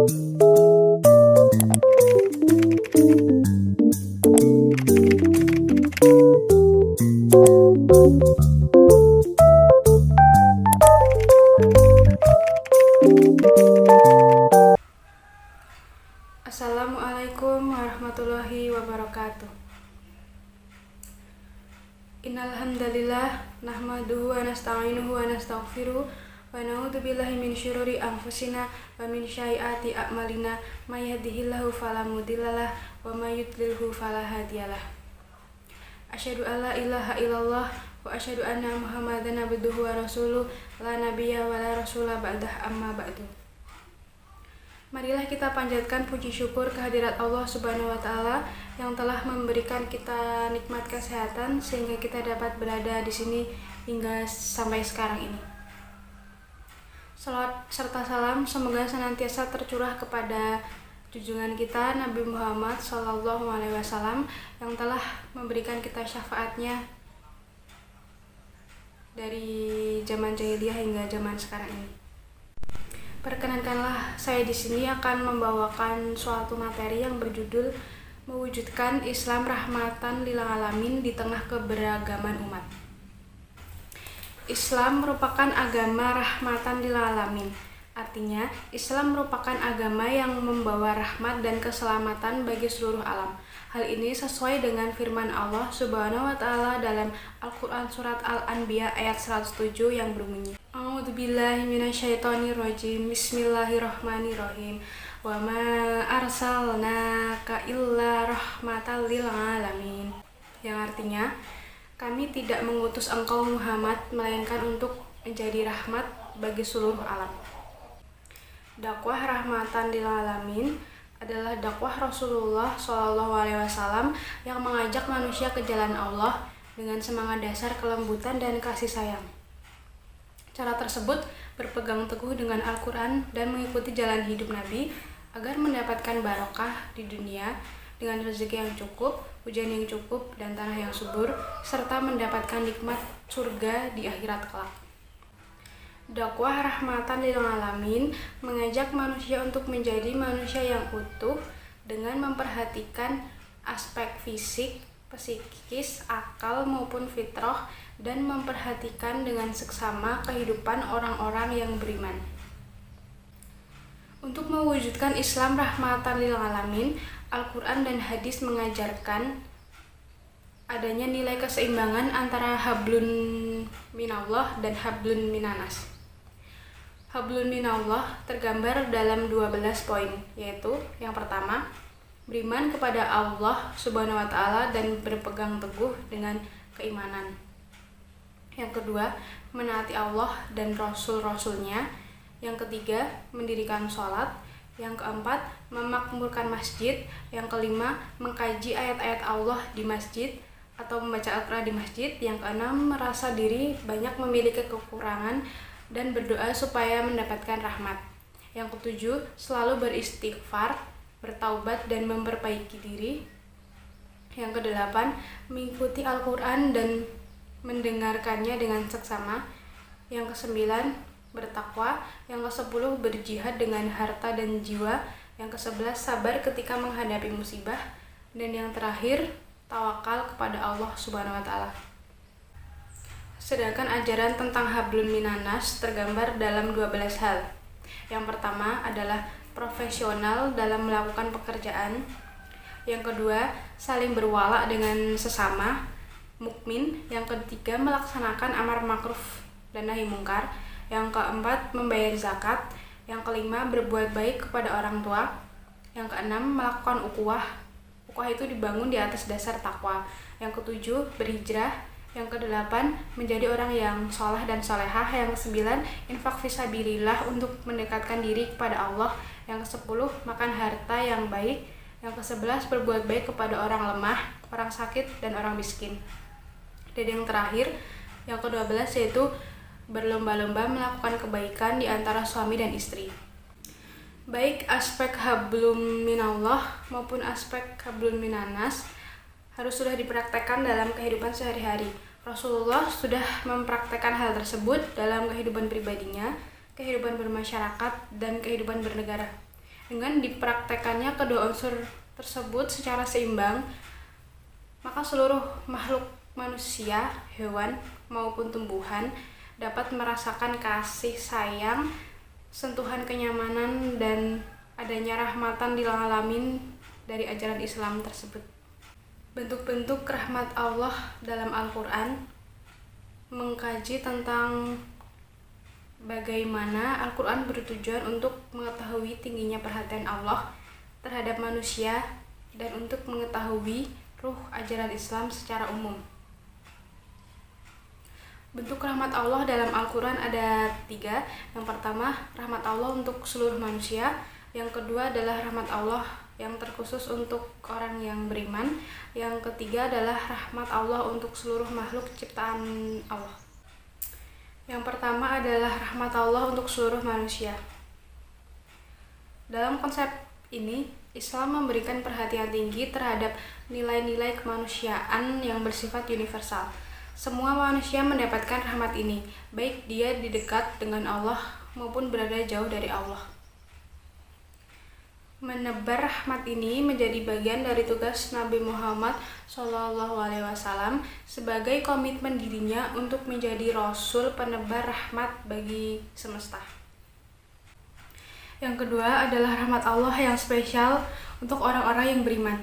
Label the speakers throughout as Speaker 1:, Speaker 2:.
Speaker 1: Assalamualaikum warahmatullahi wabarakatuh. Innal hamdalillah nahmaduhu wa nasta'inuhu wa nastaghfiruh wa na'udzu billahi min syururi anfusina wa min sayyiati a'malina may yahdihillahu fala mudhillalah wa may yudlilhu fala hadiyalah. Asyhadu an la ilaha illallah wa asyhadu anna Muhammadan abduhu wa rasuluh la nabiyya wa la rasula ba'dah amma ba'du. Marilah kita panjatkan puji syukur kehadirat Allah Subhanahu wa Ta'ala yang telah memberikan kita nikmat kesehatan sehingga kita dapat berada di sini hingga sampai sekarang ini. Salawat serta salam semoga senantiasa tercurah kepada junjungan kita Nabi Muhammad SAW yang telah memberikan kita syafaatnya dari zaman jahiliyah hingga zaman sekarang ini. Perkenankanlah saya di sini akan membawakan suatu materi yang berjudul mewujudkan Islam rahmatan lil alamin di tengah keberagaman umat. Islam merupakan agama rahmatan lil alamin. Artinya, Islam merupakan agama yang membawa rahmat dan keselamatan bagi seluruh alam. Hal ini sesuai dengan firman Allah Subhanahu wa Ta'ala dalam Al-Qur'an surat Al-Anbiya ayat 107 yang berbunyi, A'udzubillahi minasyaitonirrajim. Bismillahirrahmanirrahim. Wa ma arsalnaka illa rahmatan lil alamin. Yang artinya, kami tidak mengutus engkau Muhammad melainkan untuk menjadi rahmat bagi seluruh alam. Dakwah rahmatan lil alamin adalah dakwah Rasulullah SAW yang mengajak manusia ke jalan Allah dengan semangat dasar kelembutan dan kasih sayang. Cara tersebut berpegang teguh dengan Al-Quran dan mengikuti jalan hidup Nabi agar mendapatkan barokah di dunia dengan rezeki yang cukup, hujan yang cukup, dan tanah yang subur, serta mendapatkan nikmat surga di akhirat kelak. Dakwah rahmatan lil alamin mengajak manusia untuk menjadi manusia yang utuh dengan memperhatikan aspek fisik, psikis, akal maupun fitrah dan memperhatikan dengan seksama kehidupan orang-orang yang beriman. Untuk mewujudkan Islam rahmatan lil alamin, Al-Quran dan hadis mengajarkan adanya nilai keseimbangan antara hablun minallah dan hablun minanas. Hablun minallah tergambar dalam 12 poin, yaitu yang pertama, beriman kepada Allah Subhanahu wa Ta'ala dan berpegang teguh dengan keimanan. Yang kedua, menaati Allah dan Rasul-Rasulnya. Yang ketiga, mendirikan sholat. Yang keempat, memakmurkan masjid. Yang kelima, mengkaji ayat-ayat Allah di masjid atau membaca Al-Quran di masjid. Yang keenam, merasa diri banyak memiliki kekurangan dan berdoa supaya mendapatkan rahmat. Yang ketujuh, selalu beristighfar, bertaubat dan memperbaiki diri. Yang kedelapan, mengikuti Al-Quran dan mendengarkannya dengan seksama. Yang kesembilan, bertakwa. Yang kesepuluh, berjihad dengan harta dan jiwa. Yang kesebelas, sabar ketika menghadapi musibah. Dan yang terakhir, tawakal kepada Allah Subhanahu wa Ta'ala. Sedangkan ajaran tentang hablum minanas tergambar dalam 12 hal. Yang pertama adalah profesional dalam melakukan pekerjaan. Yang kedua, saling berwala dengan sesama, mukmin. Yang ketiga, melaksanakan amar ma'ruf dan nahi mungkar. Yang keempat, membayar zakat. Yang kelima, berbuat baik kepada orang tua. Yang keenam, melakukan ukhuwah. Ukhuwah itu dibangun di atas dasar takwa. Yang ketujuh, berhijrah. Yang kedelapan, menjadi orang yang soleh dan solehah. Yang kesembilan, infak fisabilillah untuk mendekatkan diri kepada Allah. Yang kesepuluh, makan harta yang baik. Yang kesebelas, berbuat baik kepada orang lemah, orang sakit, dan orang miskin. Dan yang terakhir, yang ke-12 yaitu berlomba-lomba melakukan kebaikan di antara suami dan istri. Baik aspek hablum minallah maupun aspek hablum minanas harus sudah dipraktekkan dalam kehidupan sehari-hari. Rasulullah sudah mempraktekkan hal tersebut dalam kehidupan pribadinya, kehidupan bermasyarakat, dan kehidupan bernegara. Dengan dipraktekannya kedua unsur tersebut secara seimbang, maka seluruh makhluk manusia, hewan, maupun tumbuhan dapat merasakan kasih sayang, sentuhan kenyamanan, dan adanya rahmatan lil alamin dari ajaran Islam tersebut. Bentuk-bentuk rahmat Allah dalam Al-Quran mengkaji tentang bagaimana Al-Quran bertujuan untuk mengetahui tingginya perhatian Allah terhadap manusia dan untuk mengetahui ruh ajaran Islam secara umum. Bentuk rahmat Allah dalam Al-Quran ada 3. Yang pertama, rahmat Allah untuk seluruh manusia. Yang kedua adalah rahmat Allah yang terkhusus untuk orang yang beriman. Yang ketiga adalah rahmat Allah untuk seluruh makhluk ciptaan Allah. Yang pertama adalah rahmat Allah untuk seluruh manusia. Dalam konsep ini, Islam memberikan perhatian tinggi terhadap nilai-nilai kemanusiaan yang bersifat universal. Semua manusia mendapatkan rahmat ini, baik dia di dekat dengan Allah maupun berada jauh dari Allah. Menebar rahmat ini menjadi bagian dari tugas Nabi Muhammad SAW sebagai komitmen dirinya untuk menjadi Rasul penebar rahmat bagi semesta. Yang kedua adalah rahmat Allah yang spesial untuk orang-orang yang beriman.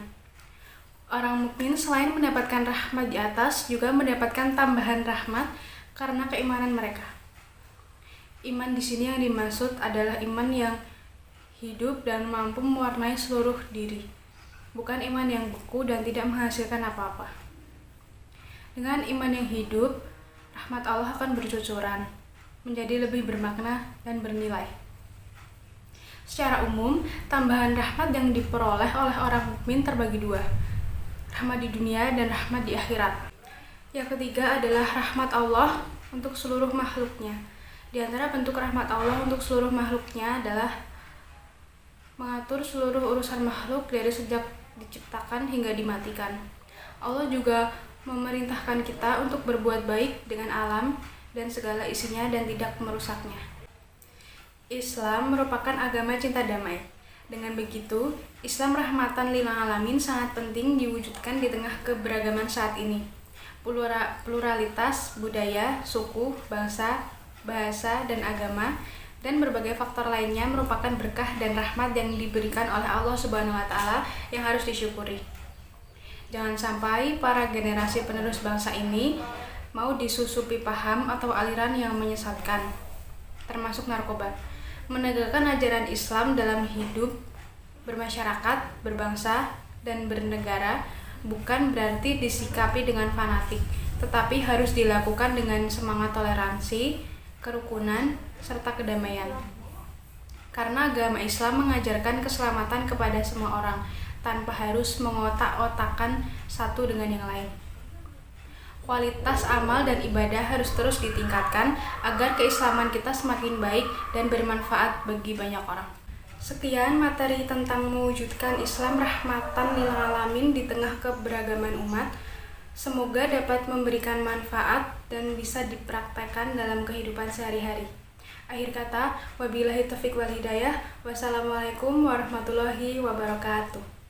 Speaker 1: Orang mukmin selain mendapatkan rahmat di atas juga mendapatkan tambahan rahmat karena keimanan mereka. Iman di sini yang dimaksud adalah iman yang hidup dan mampu mewarnai seluruh diri, bukan iman yang beku dan tidak menghasilkan apa-apa. Dengan iman yang hidup, rahmat Allah akan bercucuran, menjadi lebih bermakna dan bernilai. Secara umum, tambahan rahmat yang diperoleh oleh orang mukmin terbagi 2. Rahmat di dunia dan rahmat di akhirat. Yang ketiga adalah rahmat Allah untuk seluruh makhluknya. Di antara bentuk rahmat Allah untuk seluruh makhluknya adalah mengatur seluruh urusan makhluk dari sejak diciptakan hingga dimatikan. Allah juga memerintahkan kita untuk berbuat baik dengan alam dan segala isinya dan tidak merusaknya. Islam merupakan agama cinta damai. Dengan begitu, Islam rahmatan lil alamin sangat penting diwujudkan di tengah keberagaman saat ini. Pluralitas budaya, suku, bangsa, bahasa, dan agama dan berbagai faktor lainnya merupakan berkah dan rahmat yang diberikan oleh Allah Subhanahu wa taala yang harus disyukuri. Jangan sampai para generasi penerus bangsa ini mau disusupi paham atau aliran yang menyesatkan, termasuk narkoba. Menegakkan ajaran Islam dalam hidup, bermasyarakat, berbangsa, dan bernegara bukan berarti disikapi dengan fanatik, tetapi harus dilakukan dengan semangat toleransi, kerukunan, serta kedamaian. Karena agama Islam mengajarkan keselamatan kepada semua orang, tanpa harus mengotak-otakan satu dengan yang lain. Kualitas amal dan ibadah harus terus ditingkatkan agar keislaman kita semakin baik dan bermanfaat bagi banyak orang. Sekian materi tentang mewujudkan Islam rahmatan lil alamin di tengah keberagaman umat. Semoga dapat memberikan manfaat dan bisa dipraktekkan dalam kehidupan sehari-hari. Akhir kata, wabillahi taufiq wal hidayah. Wassalamualaikum warahmatullahi wabarakatuh.